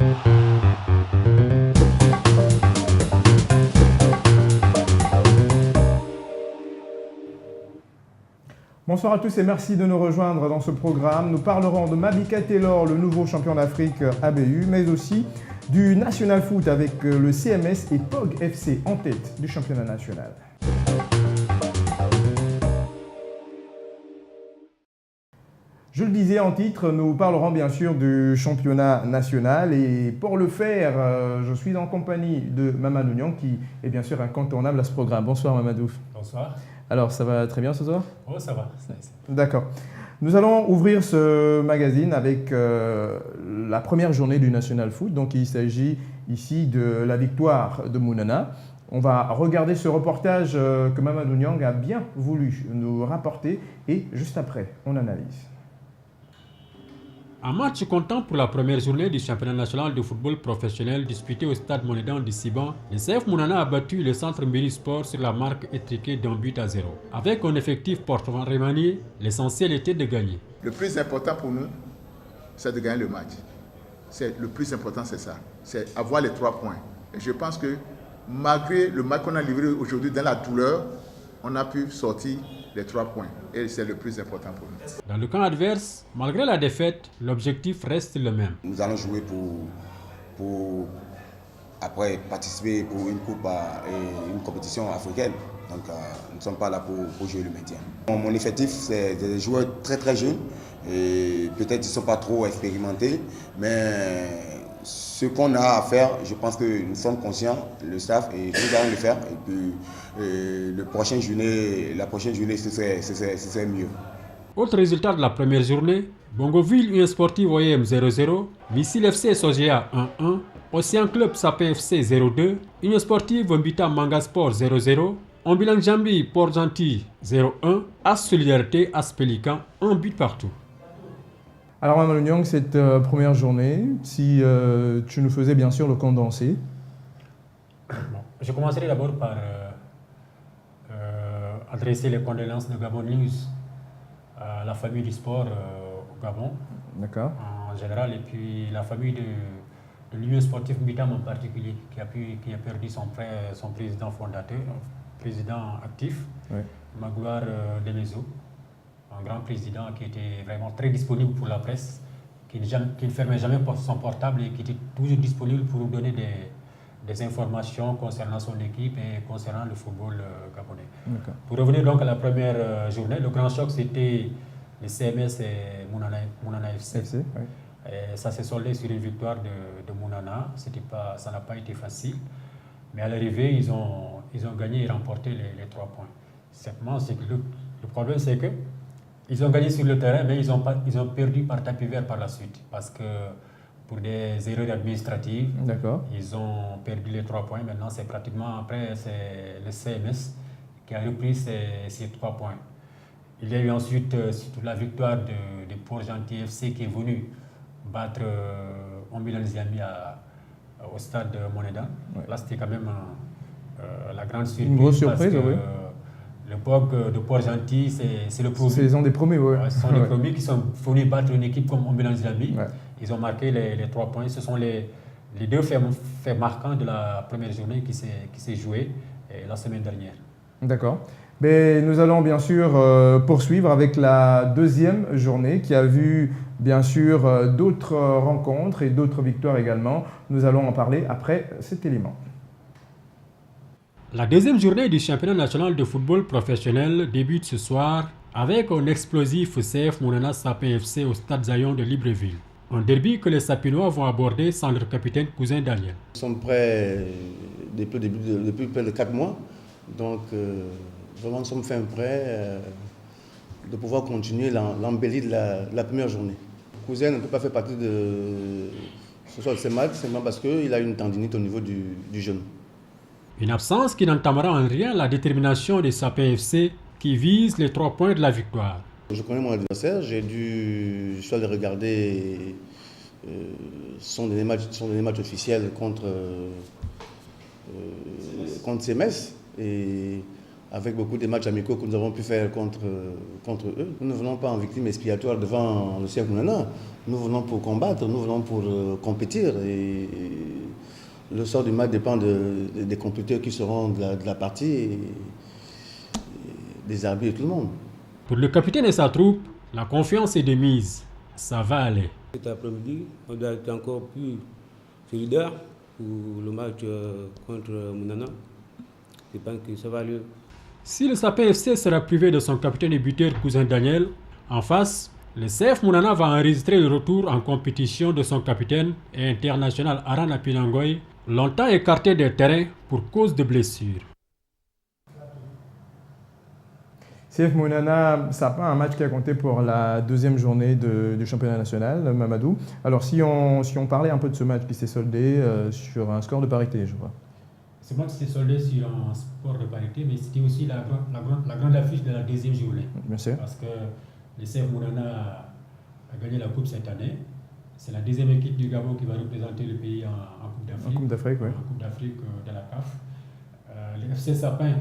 Bonsoir à tous et merci de nous rejoindre dans ce programme. Nous parlerons de Mabika Taylor, le nouveau champion d'Afrique ABU, mais aussi du National Foot avec le CMS et POG FC en tête du championnat national. Je le disais en titre, nous parlerons bien sûr du championnat national et pour le faire, je suis en compagnie de Mamadou Niang qui est bien sûr incontournable à ce programme. Bonsoir Mamadou. Bonsoir. Alors ça va très bien ce soir? Oh ça va. D'accord. Nous allons ouvrir ce magazine avec la première journée du National Foot. Donc il s'agit ici de la victoire de Mounana. On va regarder ce reportage que Mamadou Niang a bien voulu nous rapporter et juste après, on analyse. Un match comptant pour la première journée du championnat national de football professionnel disputé au stade Monédan de Siban, le CF Mounana a battu le centre Mérisport sur la marque étriquée d'1-0. Avec un effectif portant remanié, l'essentiel était de gagner. Le plus important pour nous, c'est de gagner le match. Le plus important, c'est ça. C'est avoir les 3 points. Et je pense que malgré le match qu'on a livré aujourd'hui dans la douleur, on a pu sortir les 3 points. Et c'est le plus important pour nous. Dans le camp adverse, malgré la défaite, l'objectif reste le même. Nous allons jouer pour après participer pour une coupe et une compétition africaine. Donc nous ne sommes pas là pour jouer le maintien. Mon effectif, c'est des joueurs très très jeunes. Et peut-être qu'ils ne sont pas trop expérimentés. Mais ce qu'on a à faire, je pense que nous sommes conscients, le staff, et nous allons le faire. Et puis la prochaine journée, ce serait mieux. Autre résultat de la première journée, Bongoville Union Sportive OM 0-0, Missile FC Sogea 1-1, Océan Club Sapé FC 0-2, Union Sportive Mbita Manga Sport 0-0, Ambulan Jambi Port Gentil 0-1, As Solidarité As Pélican 1 but partout. Alors Mamadou Niang, cette première journée, si tu nous faisais bien sûr le condensé. Bon, je commencerai d'abord par adresser les condoléances de Gabon News à la famille du sport au Gabon, en général, et puis la famille de l'Union sportive Mitam en particulier, qui a perdu son président fondateur, président actif, oui. Magloire Demezo, un grand président qui était vraiment très disponible pour la presse, qui ne fermait jamais son portable et qui était toujours disponible pour nous donner des informations concernant son équipe et concernant le football gabonais. Pour revenir donc à la première journée, le grand choc c'était le CMS et Mounana FC. Oui. Et ça s'est soldé sur une victoire de Mounana. Ça n'a pas été facile, mais à l'arrivée ils ont gagné et remporté les 3 points. Simplement, le problème c'est que ils ont gagné sur le terrain, mais ils ont perdu par tapis vert par la suite, parce que pour des erreurs administratives, ils ont perdu les 3 points. Maintenant, c'est pratiquement après, c'est le CMS qui a repris ces 3 points. Il y a eu ensuite surtout la victoire de Port Gentil FC qui est venu battre Ambulan Ziami au stade de Monédan. Ouais. Là, c'était quand même la grande surprise. Une grosse surprise, oui. Le POG de Port Gentil, c'est le premier. C'est des premiers, oui. Ce sont les premiers qui sont venus battre une équipe comme Ambulan Ziami. Ouais. Ils ont marqué les 3 points. Ce sont les 2 faits marquants de la première journée qui s'est jouée la semaine dernière. D'accord. Mais nous allons bien sûr poursuivre avec la deuxième journée qui a vu bien sûr d'autres rencontres et d'autres victoires également. Nous allons en parler après cet élément. La deuxième journée du championnat national de football professionnel débute ce soir avec un explosif CF Mounana Sapin FC au stade Zayon de Libreville. Un derby que les Sapinois vont aborder sans leur capitaine Cousin Daniel. Nous sommes prêts depuis près de 4 mois. Donc, vraiment, nous sommes faits prêts de pouvoir continuer l'embellie de la première journée. Cousin ne peut pas faire partie de ces matchs, seulement parce qu'il a une tendinite au niveau du genou. Une absence qui n'entamera en rien la détermination des Sapins FC qui vise les 3 points de la victoire. Je connais mon adversaire, je suis allé regarder son dernier match officiel contre CMS. Et avec beaucoup de matchs amicaux que nous avons pu faire contre eux. Nous ne venons pas en victime expiatoire devant le CF Mounana. Nous venons pour combattre, nous venons pour compétir. Et le sort du match dépend des compétiteurs qui seront de la partie, et des arbitres et tout le monde. Pour le capitaine et sa troupe, la confiance est de mise. Ça va aller. Cet après-midi, on doit être encore plus solidaire pour le match contre Mounana. Je pense que ça va aller. Si le Sapin FC sera privé de son capitaine et buteur cousin Daniel, en face, le CF Mounana va enregistrer le retour en compétition de son capitaine et international Arana Pinangoy, longtemps écarté des terrains pour cause de blessures. CF Mounana, ça n'a pas un match qui a compté pour la deuxième journée du championnat national, Mamadou. Alors si on parlait un peu de ce match qui s'est soldé sur un score de parité, je vois. Ce match s'est soldé sur un score de parité, mais c'était aussi la grande affiche de la deuxième journée. Bien sûr. Parce que le CF Mounana a gagné la Coupe cette année. C'est la deuxième équipe du Gabon qui va représenter le pays en Coupe d'Afrique. En Coupe d'Afrique, oui. En Coupe d'Afrique de la CAF. Le FC Sapin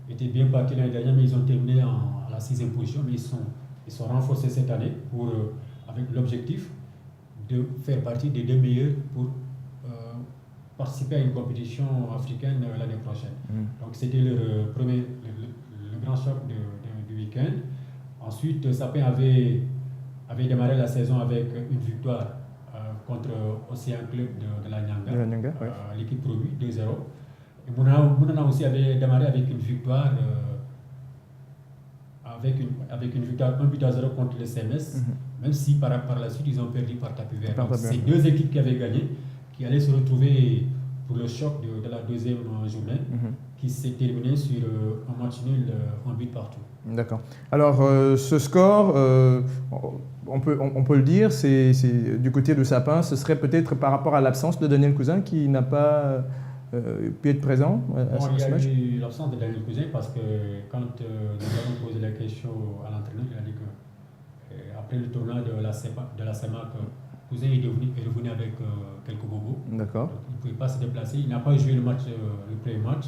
était bien parti l'année dernière, mais ils ont terminé à la 6e position. Mais ils sont renforcés cette année avec l'objectif de faire partie des 2 meilleurs pour participer à une compétition africaine l'année prochaine. Donc c'était le grand choc du week-end. Ensuite, Sapin avait démarré la saison avec une victoire contre Océan Club de la Nyanga, oui. l'équipe promue 2-0. Et Mounana aussi avait démarré avec une victoire avec une victoire 1-0 contre le CMS, même si par la suite ils ont perdu par tapis vert. Donc c'est 2 équipes qui avaient gagné, qui allaient se retrouver pour le choc de la deuxième journée, qui s'est terminé sur un match nul, un but partout. D'accord. Alors, ce score, on peut le dire, c'est du côté de Sapin, ce serait peut-être par rapport à l'absence de Daniel Cousin qui n'a pas pu être présent à ce match. Il y a eu l'absence de Daniel Cousin parce que quand nous avons posé la question à l'entraîneur, il a dit que après le tournoi de la CEMAC, Cousin est revenu avec quelques bobos. D'accord. Il ne pouvait pas se déplacer. Il n'a pas joué le premier match.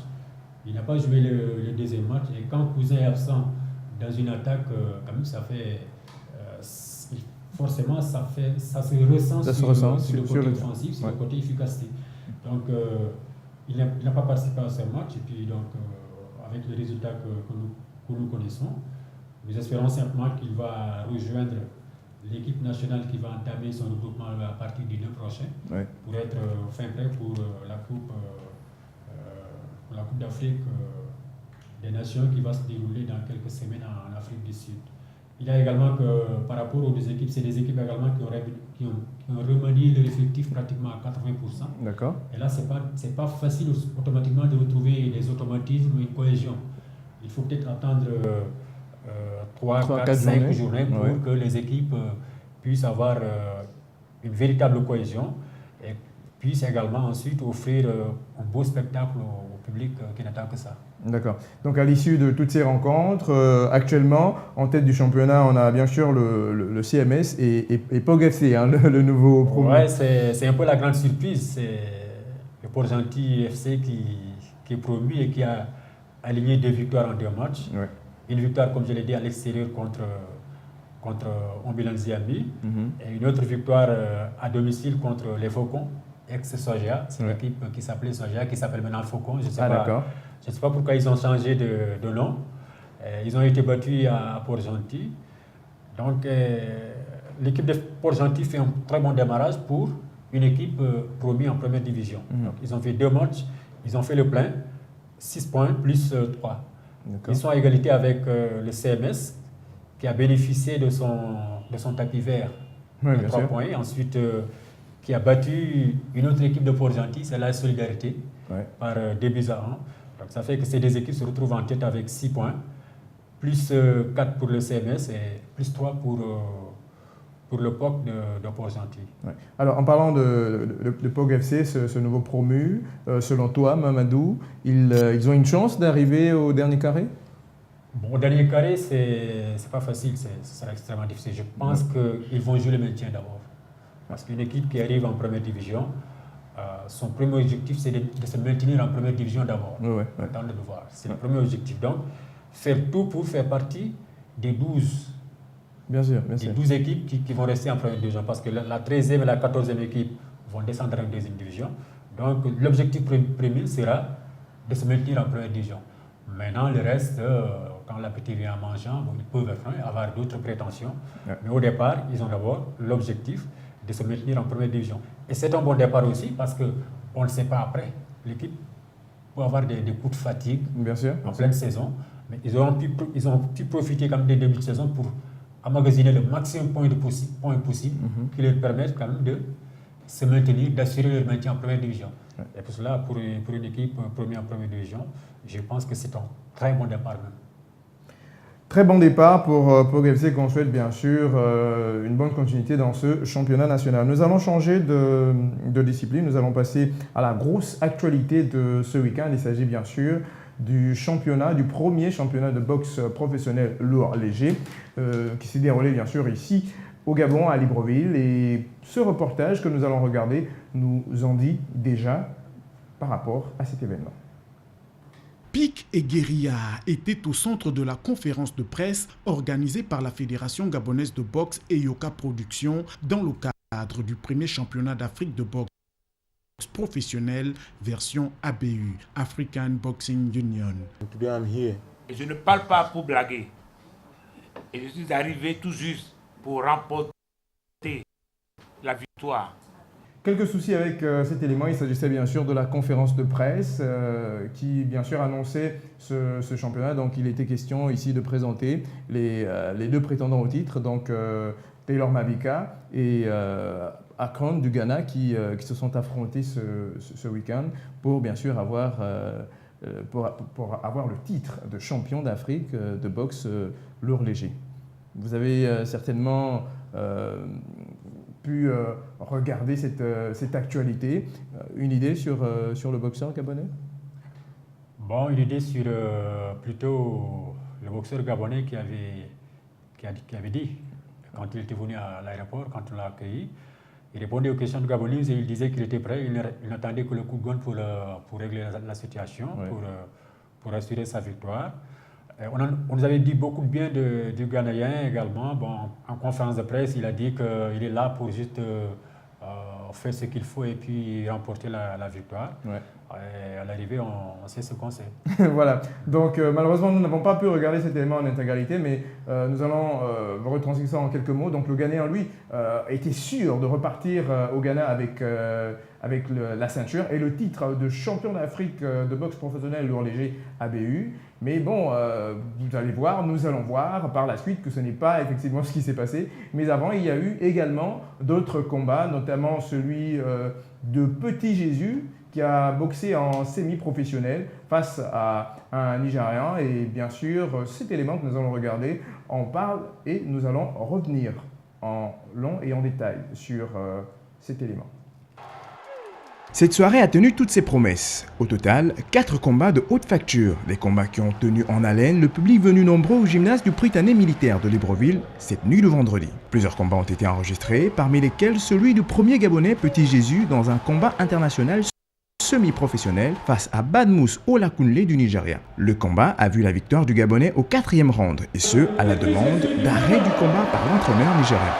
Il n'a pas joué le deuxième match. Et quand Cousin est absent dans une attaque, quand même, ça fait. Forcément, ça se ressent sur le côté offensif, sur le côté efficacité. Donc, il n'a pas participé à ce match. Et puis, donc, avec les résultats que nous connaissons, nous espérons simplement qu'il va rejoindre l'équipe nationale qui va entamer son regroupement à partir du 2 prochain, pour être fin prêt pour la Coupe d'Afrique des Nations qui va se dérouler dans quelques semaines en Afrique du Sud. Il y a également que par rapport aux 2 équipes, c'est des équipes également qui ont remanié leur effectif pratiquement à 80%. D'accord. Et là, c'est pas facile automatiquement de retrouver des automatismes, une cohésion. Il faut peut-être attendre 3, 4, 5 journées pour que les équipes puissent avoir une véritable cohésion et puissent également ensuite offrir un beau spectacle au public qui n'attend que ça. D'accord. Donc à l'issue de toutes ces rencontres, actuellement, en tête du championnat, on a bien sûr le CMS et Pog FC, hein, le nouveau promu. Oui, c'est un peu la grande surprise. C'est le Port-Gentil FC qui est promu et qui a aligné 2 victoires en 2 matchs. Ouais. Une victoire, comme je l'ai dit, à l'extérieur contre Ombilan-Ziambi et une autre victoire à domicile contre les Faucons, ex-Sogea. C'est l'équipe qui s'appelait Sogea, qui s'appelle maintenant Faucon. Je ne sais pas pourquoi ils ont changé de nom. Ils ont été battus à Port-Gentil. Donc, l'équipe de Port-Gentil fait un très bon démarrage pour une équipe promue en première division. Donc, ils ont fait 2 matchs, ils ont fait le plein, 6 points plus 3. Ils sont à égalité avec le CMS qui a bénéficié de son tapis vert de 3 points. Ensuite, qui a battu une autre équipe de Port-Gentil, c'est la Solidarité, par 2 buts à 1. Donc ça fait que ces 2 équipes se retrouvent en tête avec 6 points, plus 4 pour le CMS et plus 3 pour le POC de Port-Gentil. Ouais. Alors, en parlant de POC FC, ce nouveau promu, selon toi, Mamadou, ils ont une chance d'arriver au dernier carré? Bon, au dernier carré, c'est pas facile, ce sera extrêmement difficile. Je pense qu'ils vont jouer le maintien d'abord. Parce qu'une équipe qui arrive en première division, son premier objectif, c'est de se maintenir en première division d'abord, dans le devoir. C'est le premier objectif. Donc, faire tout pour faire partie des 12. Bien sûr. 12 équipes qui vont rester en première division, parce que la 13e et la 14e équipe vont descendre en deuxième division. Donc, l'objectif premier sera de se maintenir en première division. Maintenant, le reste, quand l'appétit vient en mangeant, ils peuvent avoir d'autres prétentions. Ouais. Mais au départ, ils ont d'abord l'objectif de se maintenir en première division. Et c'est un bon départ aussi, parce qu'on ne sait pas après. L'équipe peut avoir des coups de fatigue en pleine saison. Mais ils ont pu profiter quand même des débuts de saison pour emmagasiner le maximum de points possibles qui leur permettent quand même de se maintenir, d'assurer leur maintien en première division. Ouais. Et pour cela, pour une équipe première en première division, je pense que c'est un très bon départ même. Très bon départ pour FC, qu'on souhaite bien sûr une bonne continuité dans ce championnat national. Nous allons changer de discipline, nous allons passer à la grosse actualité de ce week-end. Il s'agit bien sûr du premier championnat de boxe professionnel lourd léger qui s'est déroulé bien sûr ici au Gabon, à Libreville. Et ce reportage que nous allons regarder nous en dit déjà par rapport à cet événement. Pic et guérilla étaient au centre de la conférence de presse organisée par la Fédération gabonaise de boxe et Yoka Productions dans le cadre du premier championnat d'Afrique de boxe professionnel version ABU, African Boxing Union. Et je ne parle pas pour blaguer. Et je suis arrivé tout juste pour remporter la victoire. Quelques soucis avec cet élément. Il s'agissait bien sûr de la conférence de presse qui bien sûr annonçait ce championnat. Donc il était question ici de présenter les deux prétendants au titre, donc Taylor Mabika et Akron du Ghana qui se sont affrontés ce week-end pour bien sûr avoir le titre de champion d'Afrique de boxe lourd léger. Vous avez certainement pu regarder cette actualité. Une idée sur le boxeur gabonais? Bon, une idée sur plutôt le boxeur gabonais qui avait dit, quand il était venu à l'aéroport, quand on l'a accueilli, il répondait aux questions de Gabonais et il disait qu'il était prêt, il n'attendait que le coup de gonne pour régler la situation, oui, pour assurer sa victoire. On nous avait dit beaucoup de bien du Ghanéen également. Bon, en conférence de presse, il a dit qu'il est là pour juste faire ce qu'il faut et puis remporter la victoire. Ouais. Et à l'arrivée, on sait ce qu'on sait. Voilà. Donc, malheureusement, nous n'avons pas pu regarder cet élément en intégralité, mais nous allons vous retranscrire ça en quelques mots. Donc, le Ghanéen, lui, était sûr de repartir au Ghana avec la ceinture et le titre de champion d'Afrique de boxe professionnelle lourd léger ABU. Mais bon, vous allez voir, nous allons voir par la suite que ce n'est pas effectivement ce qui s'est passé. Mais avant, il y a eu également d'autres combats, notamment celui de Petit Jésus, qui a boxé en semi-professionnel face à un Nigérian. Et bien sûr, cet élément que nous allons regarder en parle et nous allons revenir en long et en détail sur cet élément. Cette soirée a tenu toutes ses promesses. Au total, 4 combats de haute facture. Des combats qui ont tenu en haleine le public venu nombreux au gymnase du Prytanée militaire de Libreville cette nuit de vendredi. Plusieurs combats ont été enregistrés, parmi lesquels celui du premier Gabonais Petit Jésus dans un combat international semi-professionnel face à Badmus Olakunle du Nigeria. Le combat a vu la victoire du Gabonais au 4e round, et ce, à la demande d'arrêt du combat par l'entraîneur nigérien.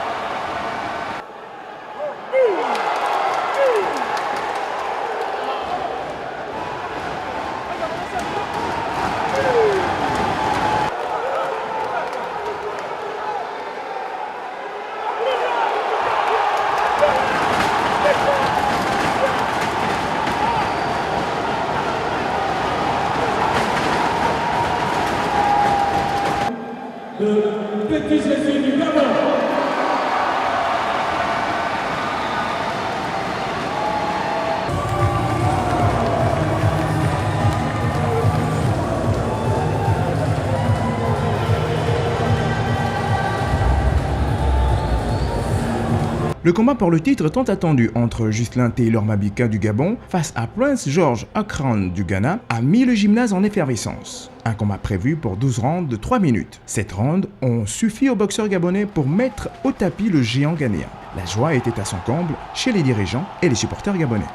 Le combat pour le titre tant attendu entre Ghislain Taylor Mabika du Gabon face à Prince George Akran du Ghana a mis le gymnase en effervescence. Un combat prévu pour 12 rounds de 3 minutes. 7 rounds ont suffi aux boxeurs gabonais pour mettre au tapis le géant ghanéen. La joie était à son comble chez les dirigeants et les supporters gabonais.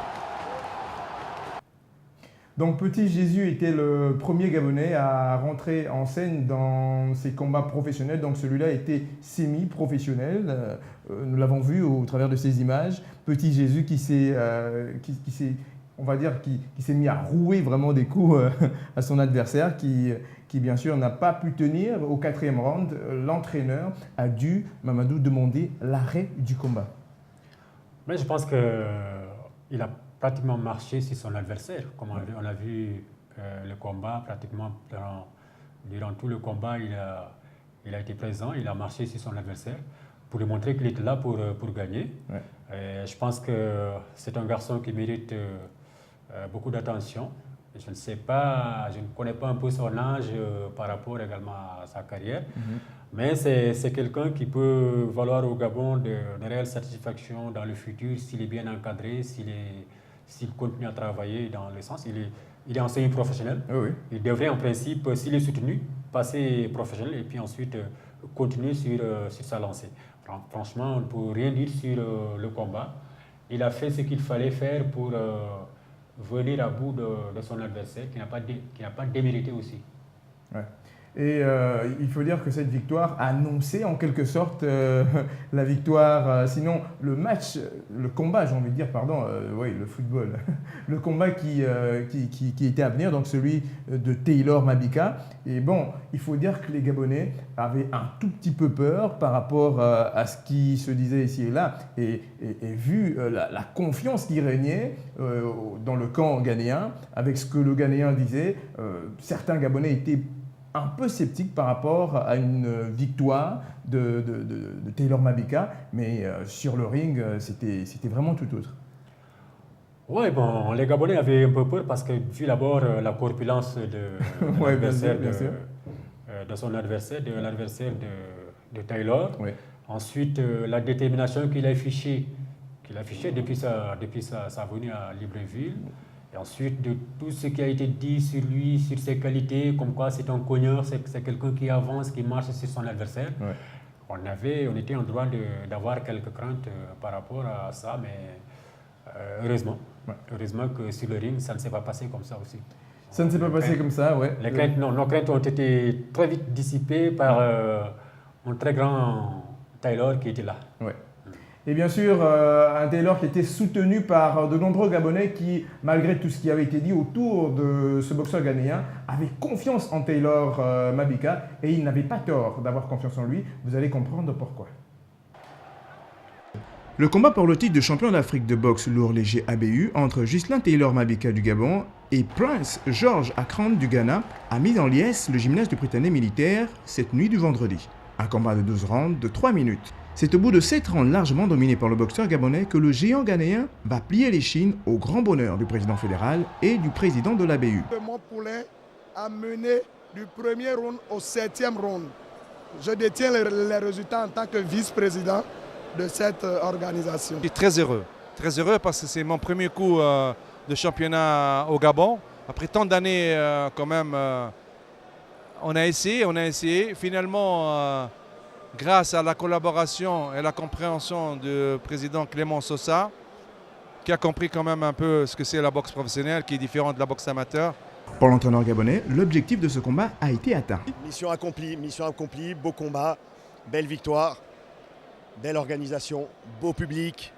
Donc Petit Jésus était le premier Gabonais à rentrer en scène dans ces combats professionnels. Donc celui-là était semi-professionnel. Nous l'avons vu au travers de ces images. Petit Jésus qui s'est, on va dire, qui s'est mis à rouer vraiment des coups à son adversaire, qui bien sûr n'a pas pu tenir au 4e round. L'entraîneur a dû, Mamadou, demander l'arrêt du combat. Mais je pense qu'il a pratiquement marché sur son adversaire. Comme on a vu le combat, pratiquement durant tout le combat, il a été présent, il a marché sur son adversaire pour lui montrer qu'il était là pour gagner. Ouais. Je pense que c'est un garçon qui mérite beaucoup d'attention. Je ne sais pas, je ne connais pas un peu son âge par rapport également à sa carrière, mais c'est quelqu'un qui peut valoir au Gabon de réelles satisfactions dans le futur s'il est bien encadré, s'il continue à travailler dans le sens. Il est enseignant professionnel. Oui. Il devrait en principe, s'il est soutenu, passer professionnel et puis ensuite continuer sur sa lancée. Franchement, on ne peut rien dire sur le combat. Il a fait ce qu'il fallait faire pour venir à bout de son adversaire, qui n'a pas démérité aussi. Ouais. Et il faut dire que cette victoire annonçait en quelque sorte la victoire, sinon le match, le combat, j'ai envie de dire, pardon, oui, le football, le combat qui était à venir, donc celui de Taylor Mabika. Et bon, il faut dire que les Gabonais avaient un tout petit peu peur par rapport à ce qui se disait ici et là, et vu la confiance qui régnait dans le camp ghanéen, avec ce que le Ghanéen disait, certains Gabonais étaient un peu sceptique par rapport à une victoire de Taylor Mabika, mais sur le ring, c'était vraiment tout autre. Oui, bon, les Gabonais avaient un peu peur parce que, vu d'abord la corpulence de ouais, l'adversaire, de son adversaire, de l'adversaire de Taylor. Oui. Ensuite, la détermination qu'il a affichée depuis sa venue à Libreville. Et ensuite, de tout ce qui a été dit sur lui, sur ses qualités, comme quoi c'est un cogneur, c'est quelqu'un qui avance, qui marche sur son adversaire. Ouais. On était en droit d'avoir quelques craintes par rapport à ça, mais heureusement que sur le ring, ça ne s'est pas passé comme ça aussi. Ça ne s'est pas passé comme ça, oui. Nos craintes ont été très vite dissipées par un très grand Taylor qui était là. Ouais. Et bien sûr, un Taylor qui était soutenu par de nombreux Gabonais qui, malgré tout ce qui avait été dit autour de ce boxeur ghanéen, avaient confiance en Taylor Mabika et il n'avait pas tort d'avoir confiance en lui. Vous allez comprendre pourquoi. Le combat pour le titre de champion d'Afrique de boxe lourd léger ABU entre Ghislain Taylor Mabika du Gabon et Prince George Akran du Ghana a mis en liesse le gymnase du Prytanée militaire cette nuit du vendredi. Un combat de 12 rounds de 3 minutes. C'est au bout de 7 rounds largement dominés par le boxeur gabonais que le géant ghanéen va plier les chines au grand bonheur du président fédéral et du président de l'ABU. Mon poulet a mené du premier round au 7e round. Je détiens les résultats en tant que vice-président de cette organisation. Je suis très heureux parce que c'est mon premier coup de championnat au Gabon. Après tant d'années quand même, on a essayé. Finalement, grâce à la collaboration et la compréhension du président Clément Sosa, qui a compris quand même un peu ce que c'est la boxe professionnelle, qui est différente de la boxe amateur. Pour l'entraîneur gabonais, l'objectif de ce combat a été atteint. Mission accomplie, beau combat, belle victoire, belle organisation, beau public,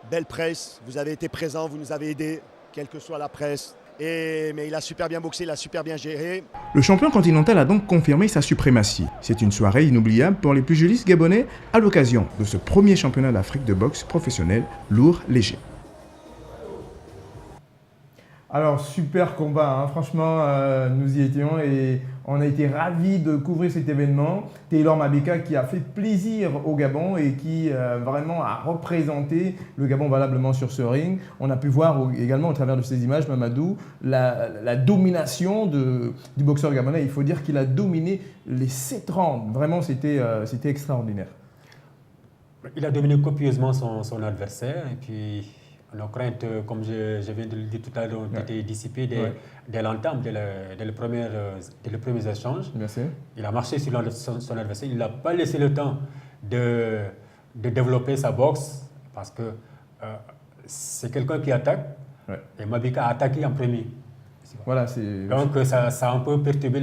belle presse. Vous avez été présents, vous nous avez aidés, quelle que soit la presse. Mais il a super bien boxé, il a super bien géré. Le champion continental a donc confirmé sa suprématie. C'est une soirée inoubliable pour les pugilistes gabonais à l'occasion de ce premier championnat d'Afrique de boxe professionnel lourd léger. Alors, super combat, hein. Franchement, nous y étions et on a été ravis de couvrir cet événement. Taylor Mabika qui a fait plaisir au Gabon et qui vraiment a représenté le Gabon valablement sur ce ring. On a pu voir également au travers de ces images, Mamadou, la domination du boxeur gabonais. Il faut dire qu'il a dominé les 7 rounds. Vraiment, c'était extraordinaire. Il a dominé copieusement son adversaire et puis... Nos craintes, comme je viens de le dire tout à l'heure, ont été dissipées dès l'entame, dès les premiers échanges. Merci. Il a marché sur son adversaire. Il n'a pas laissé le temps de développer sa boxe parce que c'est quelqu'un qui attaque. Ouais. Et Mabika a attaqué en premier. Voilà, donc ça a un peu perturbé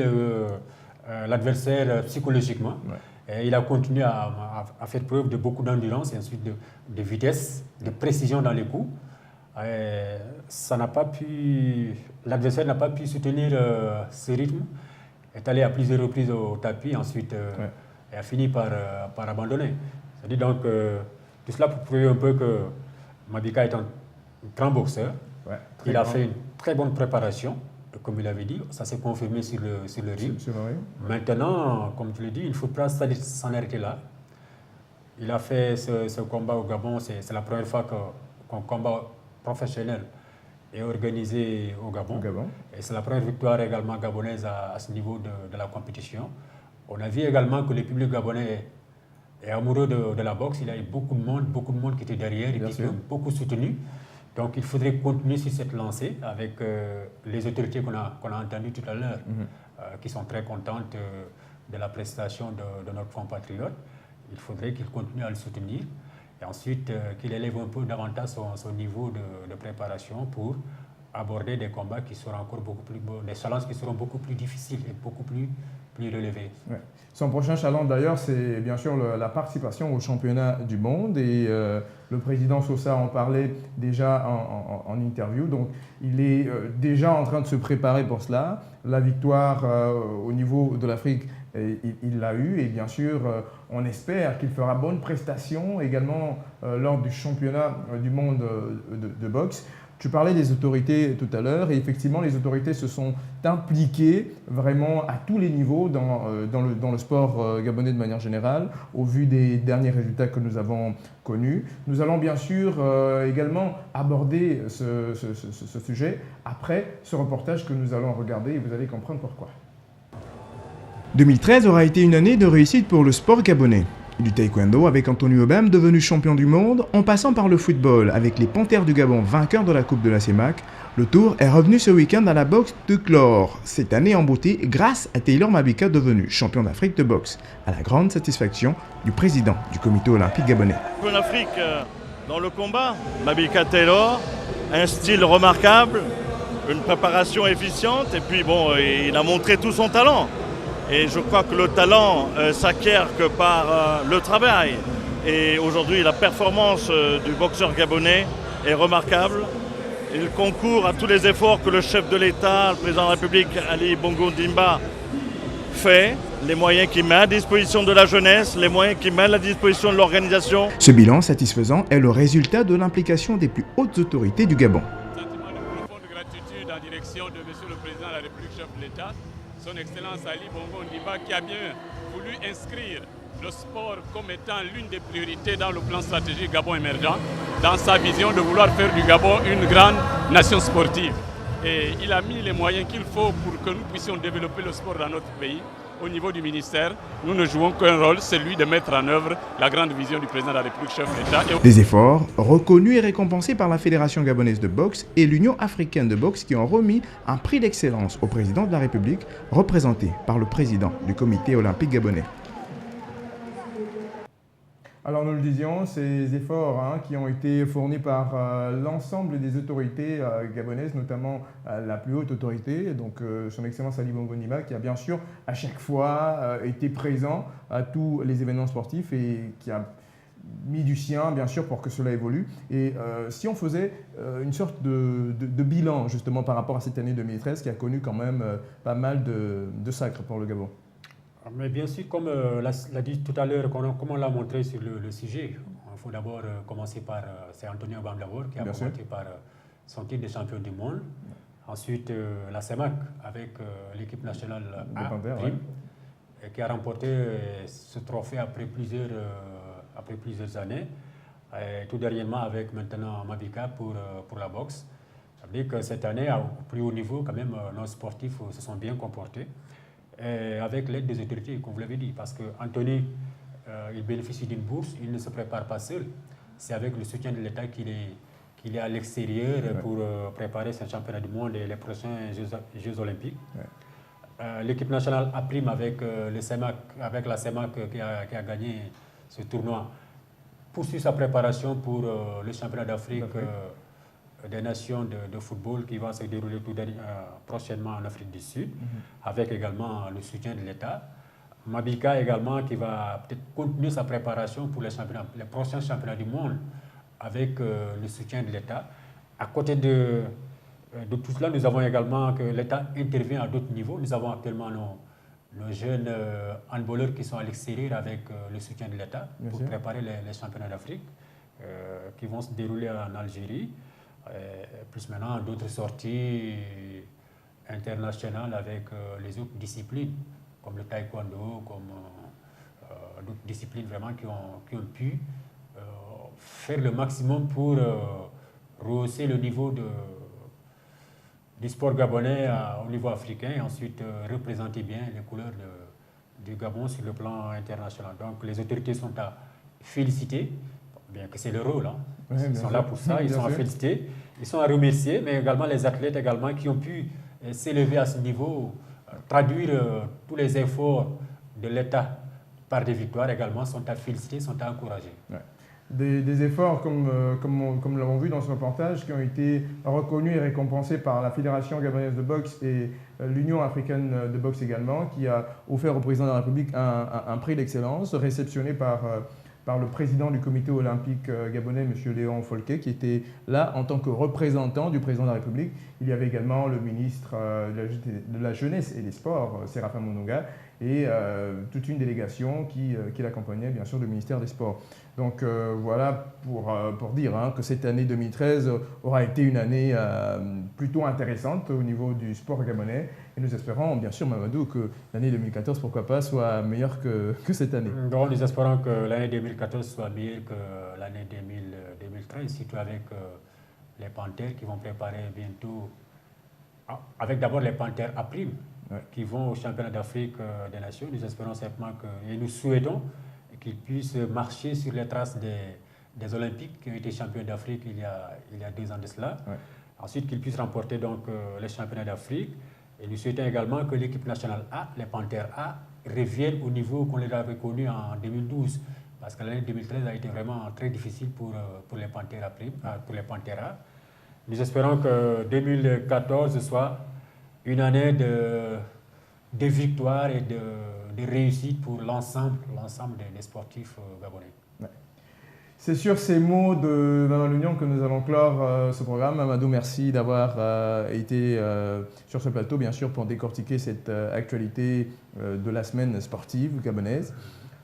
l'adversaire psychologiquement. Ouais. Et il a continué à faire preuve de beaucoup d'endurance et ensuite de vitesse, de précision dans les coups. L'adversaire n'a pas pu soutenir ce rythme, est allé à plusieurs reprises au tapis, ensuite et a fini par abandonner. C'est-à-dire donc tout cela pour prouver un peu que Mabika est un grand boxeur. Ouais, il a fait une très bonne préparation, comme il avait dit, ça s'est confirmé sur le ring. Maintenant, comme tu l'as dit, il ne faut pas s'en arrêter là. Il a fait ce combat au Gabon, c'est la première fois qu'un combat professionnel est organisé au Gabon. Et c'est la première victoire également gabonaise à ce niveau de la compétition. On a vu également que le public gabonais est amoureux de la boxe. Il y a eu beaucoup de monde qui était derrière et qui ont beaucoup soutenu. Donc il faudrait continuer sur cette lancée avec les autorités qu'on a entendues tout à l'heure, qui sont très contentes de la prestation de notre compatriote. Il faudrait qu'il continue à le soutenir et ensuite qu'il élève un peu davantage son niveau de préparation pour aborder des combats qui seront encore beaucoup plus beaux, des challenges qui seront beaucoup plus difficiles et beaucoup plus relevés. Ouais. Son prochain challenge d'ailleurs, c'est bien sûr la participation au championnat du monde et le président Sosa en parlait déjà en interview. Donc il est déjà en train de se préparer pour cela. La victoire au niveau de l'Afrique, il l'a eu et bien sûr on espère qu'il fera bonne prestation également lors du championnat du monde de boxe. Tu parlais des autorités tout à l'heure et effectivement les autorités se sont impliquées vraiment à tous les niveaux dans le sport gabonais de manière générale au vu des derniers résultats que nous avons connus. Nous allons bien sûr également aborder ce sujet après ce reportage que nous allons regarder et vous allez comprendre pourquoi. 2013 aura été une année de réussite pour le sport gabonais. Du taekwondo avec Anthony Obam devenu champion du monde, en passant par le football avec les Panthères du Gabon vainqueurs de la Coupe de la CEMAC, le tour est revenu ce week-end à la boxe de Clore, cette année en beauté grâce à Taylor Mabika devenu champion d'Afrique de boxe, à la grande satisfaction du président du comité olympique gabonais. En Afrique, dans le combat, Mabika Taylor, un style remarquable, une préparation efficiente et puis bon, il a montré tout son talent. Et je crois que le talent s'acquiert que par le travail. Et aujourd'hui, la performance du boxeur gabonais est remarquable. Il concourt à tous les efforts que le chef de l'État, le président de la République, Ali Bongo Ndimba, fait, les moyens qu'il met à disposition de la jeunesse, les moyens qu'il met à la disposition de l'organisation. Ce bilan satisfaisant est le résultat de l'implication des plus hautes autorités du Gabon. Sentiment de profonde gratitude en direction de M. le Président de la République, chef de l'État, son Excellence Ali Bongo Ndimba, qui a bien voulu inscrire le sport comme étant l'une des priorités dans le plan stratégique Gabon émergent, dans sa vision de vouloir faire du Gabon une grande nation sportive. Et il a mis les moyens qu'il faut pour que nous puissions développer le sport dans notre pays. Au niveau du ministère, nous ne jouons qu'un rôle, celui de mettre en œuvre la grande vision du président de la République, chef de l'État. Des efforts reconnus et récompensés par la Fédération gabonaise de boxe et l'Union africaine de boxe qui ont remis un prix d'excellence au président de la République, représenté par le président du comité olympique gabonais. Alors nous le disions, ces efforts qui ont été fournis par l'ensemble des autorités gabonaises, notamment la plus haute autorité, donc son Excellence Ali Bongo Ndimba, qui a bien sûr à chaque fois été présent à tous les événements sportifs et qui a mis du sien bien sûr pour que cela évolue. Et si on faisait une sorte de bilan justement par rapport à cette année 2013 qui a connu quand même pas mal de sacres pour le Gabon. Mais bien sûr, comme l'a dit tout à l'heure, comme on l'a montré sur le sujet, il faut d'abord commencer par, c'est Anthony Obam d'abord, qui a commencé par son titre de champion du monde. Ensuite, la CEMAC avec l'équipe nationale A, qui a remporté ce trophée après plusieurs années. Et tout dernièrement avec maintenant Mabika pour la boxe. Ça veut dire que cette année, au plus haut niveau, quand même, nos sportifs se sont bien comportés. Et avec l'aide des autorités, comme vous l'avez dit, parce qu'Anthony, il bénéficie d'une bourse, il ne se prépare pas seul. C'est avec le soutien de l'État qu'il est à l'extérieur pour préparer ce championnat du monde et les prochains Jeux olympiques. L'équipe nationale A' avec la CEMAC qui a gagné ce tournoi, poursuit sa préparation pour le championnat d'Afrique des nations de football qui va se dérouler prochainement en Afrique du Sud, avec également le soutien de l'État. Mabika également qui va peut-être continuer sa préparation pour les prochains championnats du monde avec le soutien de l'État. À côté de tout cela, nous avons également que l'État intervient à d'autres niveaux. Nous avons actuellement nos jeunes handballeurs qui sont à l'extérieur avec le soutien de l'État pour préparer les championnats d'Afrique qui vont se dérouler en Algérie. Plus maintenant d'autres sorties internationales avec les autres disciplines comme le taekwondo, comme d'autres disciplines vraiment qui ont pu faire le maximum pour rehausser le niveau du sport gabonais au niveau africain et ensuite représenter bien les couleurs du Gabon sur le plan international. Donc les autorités sont à féliciter, bien que c'est leur rôle, hein. Ils sont là pour ça, ils sont à féliciter, ils sont à remercier, mais également les athlètes également qui ont pu s'élever à ce niveau, traduire tous les efforts de l'État par des victoires également sont à féliciter, sont à encourager. Ouais. Des efforts, comme nous l'avons vu dans ce reportage, qui ont été reconnus et récompensés par la Fédération gabonaise de boxe et l'Union africaine de boxe également, qui a offert au président de la République un prix d'excellence réceptionné par le président du comité olympique gabonais, M. Léon Folquet, qui était là en tant que représentant du président de la République. Il y avait également le ministre de la Jeunesse et des Sports, Séraphin Mounouga, et toute une délégation qui l'accompagnait, bien sûr, du ministère des Sports. Donc voilà pour dire que cette année 2013 aura été une année plutôt intéressante au niveau du sport gabonais. Et nous espérons, bien sûr, Mamadou, que l'année 2014, pourquoi pas, soit meilleure que cette année. Donc, nous espérons que l'année 2014 soit meilleure que l'année 2013, surtout avec les Panthères qui vont préparer bientôt, avec d'abord les Panthères à prime, qui vont au championnat d'Afrique des Nations. Nous espérons simplement et nous souhaitons qu'ils puissent marcher sur les traces des Olympiques qui ont été champions d'Afrique il y a 2 ans de cela. Ouais. Ensuite, qu'ils puissent remporter donc les championnats d'Afrique. Et nous souhaitons également que l'équipe nationale A, les Panthères A, reviennent au niveau qu'on les avait connu en 2012. Parce que l'année 2013 a été vraiment très difficile pour les Panthères A. Nous espérons que 2014 soit une année de victoire et de réussite pour l'ensemble des sportifs gabonais. Ouais. C'est sur ces mots de Mamadou Niang que nous allons clore ce programme. Mamadou, merci d'avoir été sur ce plateau, bien sûr, pour décortiquer cette actualité de la semaine sportive gabonaise.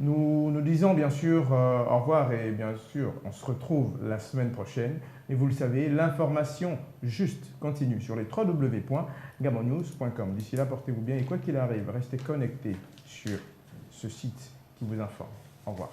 Nous disons bien sûr au revoir et bien sûr, on se retrouve la semaine prochaine. Et vous le savez, l'information juste continue sur les www.gabonnews.com. D'ici là, portez-vous bien et quoi qu'il arrive, restez connectés sur ce site qui vous informe. Au revoir.